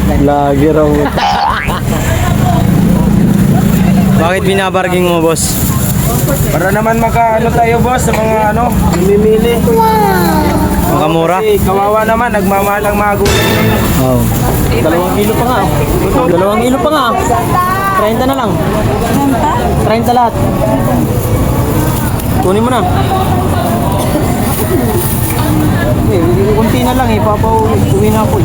Lagi raw. Bakit binabarging mo, boss? Para naman maka tayo boss sa mga namimili. Makamura? Kasi kawawa naman, nagmamahal ang mga gulay ngayon. Oo. 2 kilo pa nga. 2 kilo pa nga. 30 na lang. 30 lahat. Kunin mo na. Kunti na lang uwi na ako.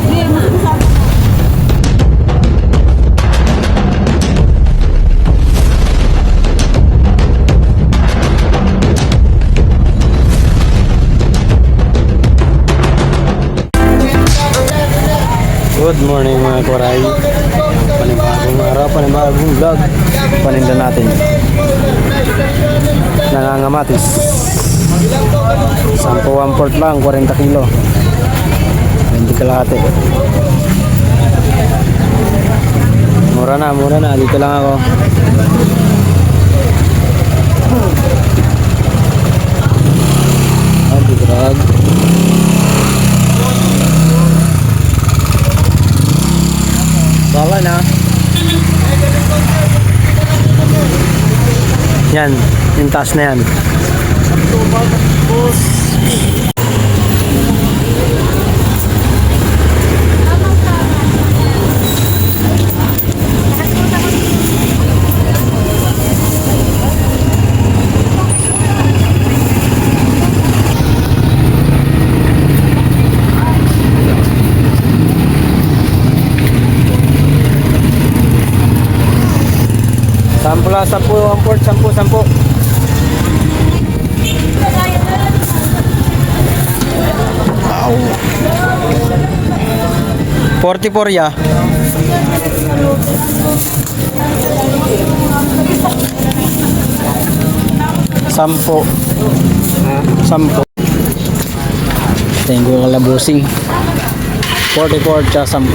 Good morning mga koray. Panibagong araw, panibagong vlog. Paninda natin nangangamatis. 10 lang, 40 kilo. 20 kalahati. Mura na, dito lang ako. Drag. Bawa na. Yan, yung taas na yan. Sampula, 10. 44 ya. Sampo. Thank you kalabusing. 44 tsaka 10.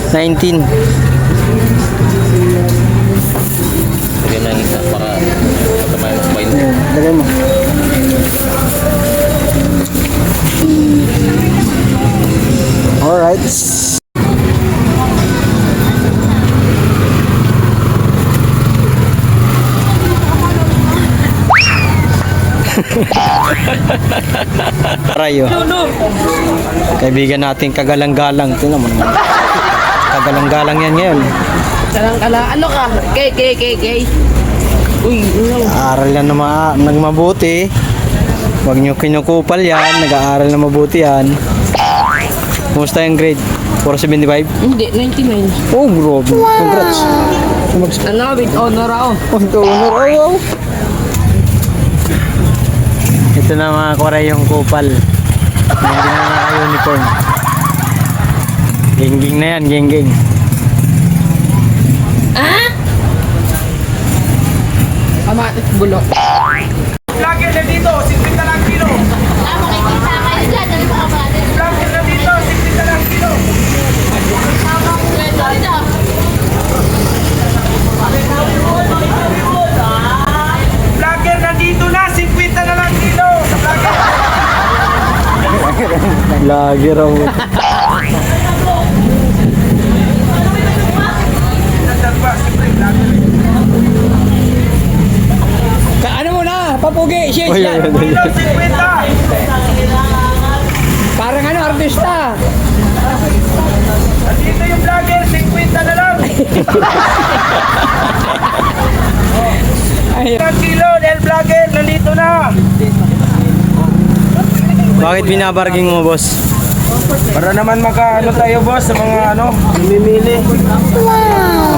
$19. Lagyan na isa para matamayan sa pain. Lagay mo. Alright. Rayo. Kaibigan natin kagalang-galang. Tingnan mo naman. Kagalang-galang yan ngayon. Kalang-kala. Ano ka? Kay. Uy, no. Aral yan na nagmabuti. Huwag nyo kinukupal yan. Nag-aaral na mabuti yan. Kumusta yung grade? 475? Hindi, 99. Oh, bro. Congrats. Ano, with honor ako. With honor. Oh. Ito na mga koray yung kupal. Hindi na naka-uniform. Gengging na yan, gengging. Kamatis bulok. Vlogger na dito, 60 na lang kilo. Makikita kayo dyan. Ano ba kamatis? Vlogger na dito, 60 na lang kilo. Vlogger na dito na, 50 na lang kilo. Lagi raw. Ano mo na? Papugi, shit Oy, yan. oy, oy. Parang artista. Dito yung vlogger, 50 na lang. Ilang kilo dahil vlogger, nandito na. Bakit binabarging mo, boss? Para naman maka tayo boss sa mga namimili.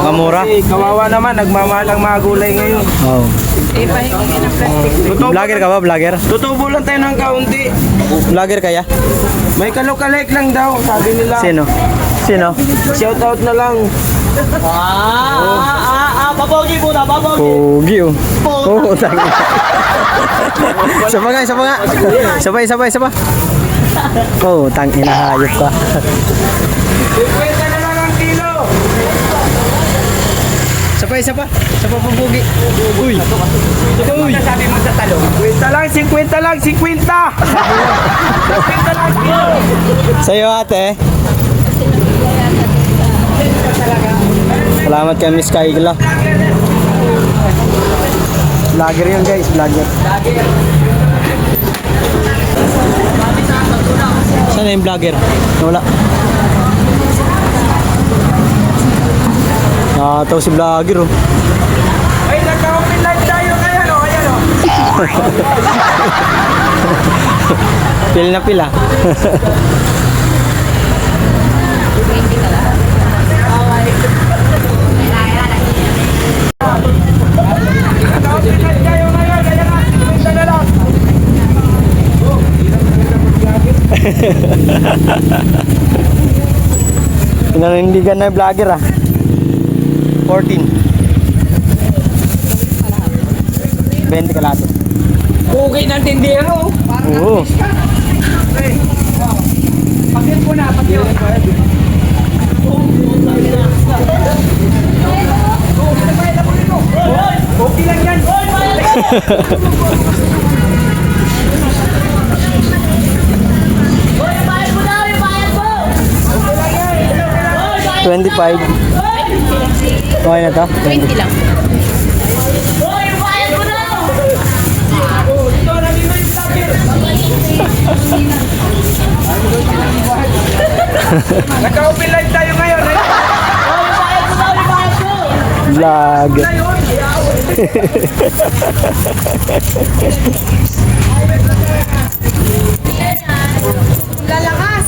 Makamura? Kasi kawawa naman, nagmamahal ang mga gulay ngayon. Oo. Ipahingin ng plastic. Vlogger ka ba? Vlogger? Tutubo lang tayo ng kaunti. Vlogger kaya? May kalokalike lang daw, sabi nila. Sino? Shout out na lang. Papogi muna, papogi. Pogi oh. Oo, tangi. Isa pa nga. Isa pa. Oo, tangi na hayop ka. 50 na lang ang kilo. Isa pa papugi. Uy. Uy. Sabi mo sa talong. 50 lang, 50 lang, 50. Sa'yo ate. Salamat kay Miss Kaigla. Vlogger yun guys, vlogger. Saan na yung vlogger? Wala. Ito si vlogger oh. Ay, nagka-open live tayo. Ayan o, ayan o. Pil na pila. Nagka-open live tayo ngayon. Ayan na, 50 na lang. Pinanindigan na yung vlogger ah. 14. 20 kalate. Pugay ng tindero. Oo. Pakil po na, pakil. Okay lang yan. Hoy, bayad mo na, bayad mo! 25. Okay na to? 20 lang. Hoy, bayad mo na! Nagka-open live tayo ngayon. Ayan. Hoy, bayad mo na, bayad mo! Vlogger. Lalakas!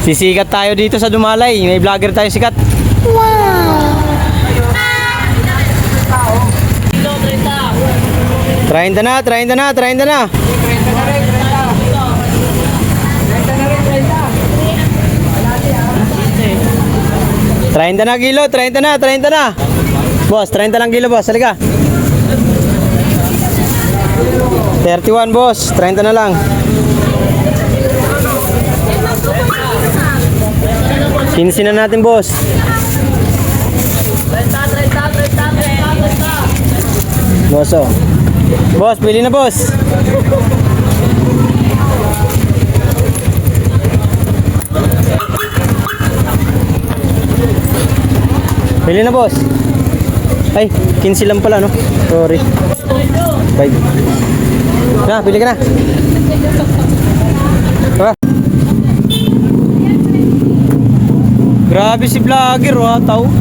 Sisikat tayo dito sa Dumalay. May vlogger tayo sikat. Wow! 30 na, 30 na, 30 na. 30 na kilo, 30 na, 30 na. Boss, 30 lang kilo, boss. Halika. 31, boss. 30 na lang. 15 na natin, boss. Boss, oh. Boss, pili na, boss. Pili na, boss. Ay, 15 lang pala, no? Sorry. 5. Na, pili ka na. Tara. Grabe si vlogger, oh, tao.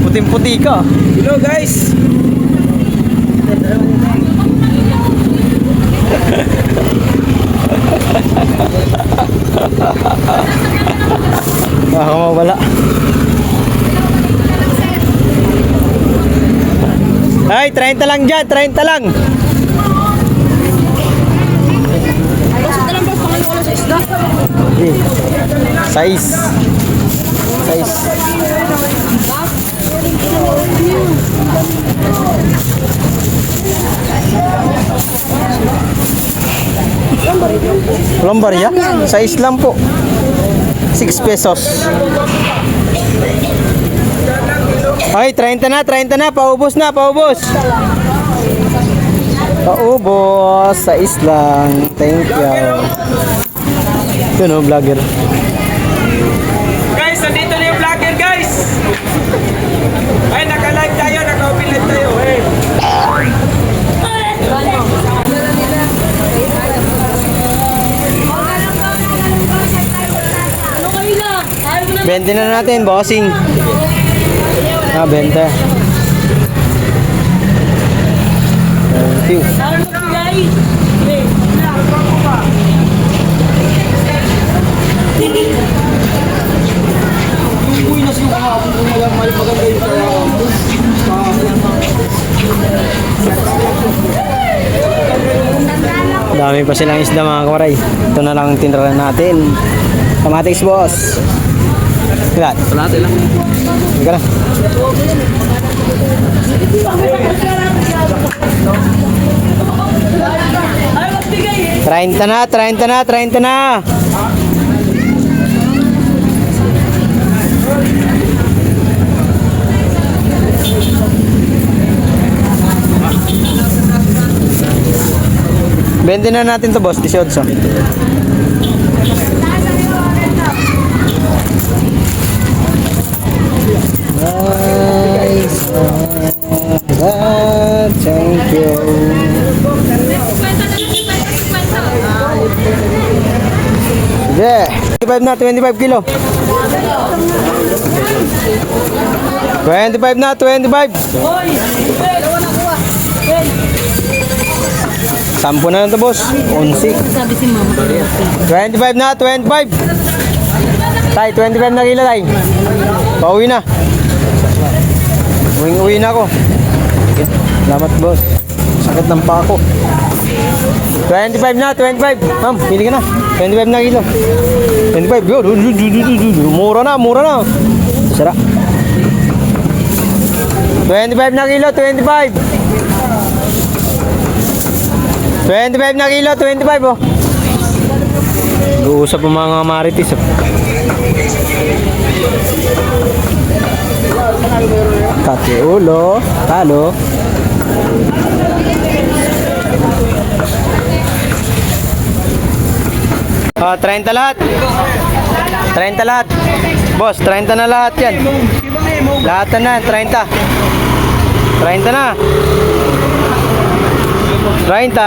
Puting-puti ka. Hello guys. Baka mawala. Ay, 30 lang dyan, 30 lang. Okay. Size. Size. Lombar ya? Size lang po. 6 pesos. Ay, 30 na, paubos na, paubos. Paubos sa islang. Thank you. Yun o, vlogger. Guys, nandito na yung vlogger guys. Ay, naka-live tayo, naka-open live tayo. Hey. Ano kayo lang? Ayaw mo na. 20 na natin, bossing. Ah, 20. Thank you. Ayaw mo na, guys. Dami pa silang isda mga kawaray. Ito na lang ang tinralan natin. Kamatis, boss. Ilan? Kalate lang. Ika na. Ayaw magbigay eh. 30 na, 30 na, 30 na. 20 na natin to boss, 18. Nice. Thank you. Sige. 25 na, 25 kilo. 25 na, 25. Sampo na lang to boss. 11. 25 na, 25. Tay, 25 na kilo tay. Pauwi na. Uwi na ako. Salamat boss. Sakit ng paa ko. 25 na, 25. Ma'am, pili ka na. 25 na kilo. 25. Yo, mura na, mura na. Sara. 25 na kilo, 25. 25 na kilo, 25 oh. Nag-uusap ang mga marites oh. Kati ulo, talo. Oh, 30 lahat. 30 lahat. Boss, 30 na lahat yan. Lahat na, 30. 30 na. 30.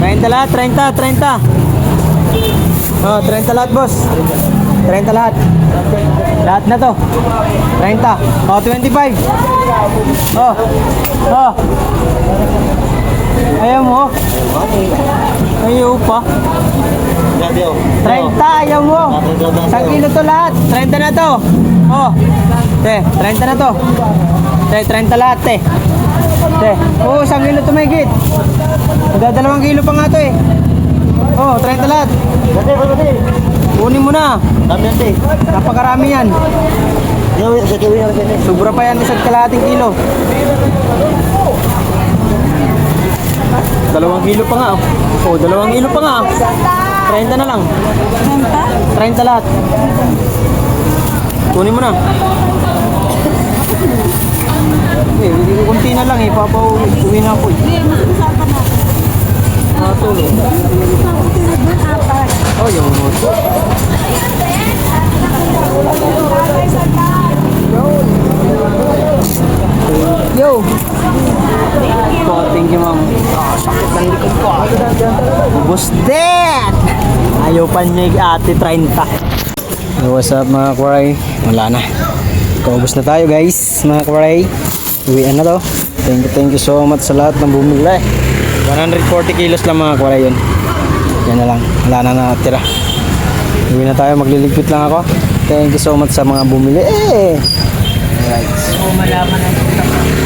30 lahat, 30, 30. Oh, 30 lahat, boss. 30 lahat. Lahat na to. 30. Oh, 25. Oh. Oh. Ayaw mo. Ayaw pa. 30, ayaw mo. 1 kilo to lahat. 30 na to. Oh. 30 na to. 30 lahat, oh, 1 kilo to may git. Magdadalawang kilo pa nga to eh. Oh, 30 lahat. Kunin mo na. Napakarami yan. Sobra pa yan, 1 kilo. 2 kilo pa nga. Oh, 2 kilo pa nga. 30 na lang. 30 lahat. Kunin mo na. Hindi ko kunti na lang eh. Papauwi na ako eh. Tulong. Oh, yung moto. Yo! Thank you, ma'am. Sakit ng likod ko. Ubus din! Ayaw pa niya ate 30. What's up mga kwaray? Wala na. Kaubos na tayo guys, mga kwaray. Uwian na to. Thank you so much sa lahat ng bumili. 140 kilos lang mga kwaray yun. Yan na lang. Wala na natira. Uwi na tayo. Magliligpit lang ako. Thank you so much sa mga bumili. Alright. So malaman na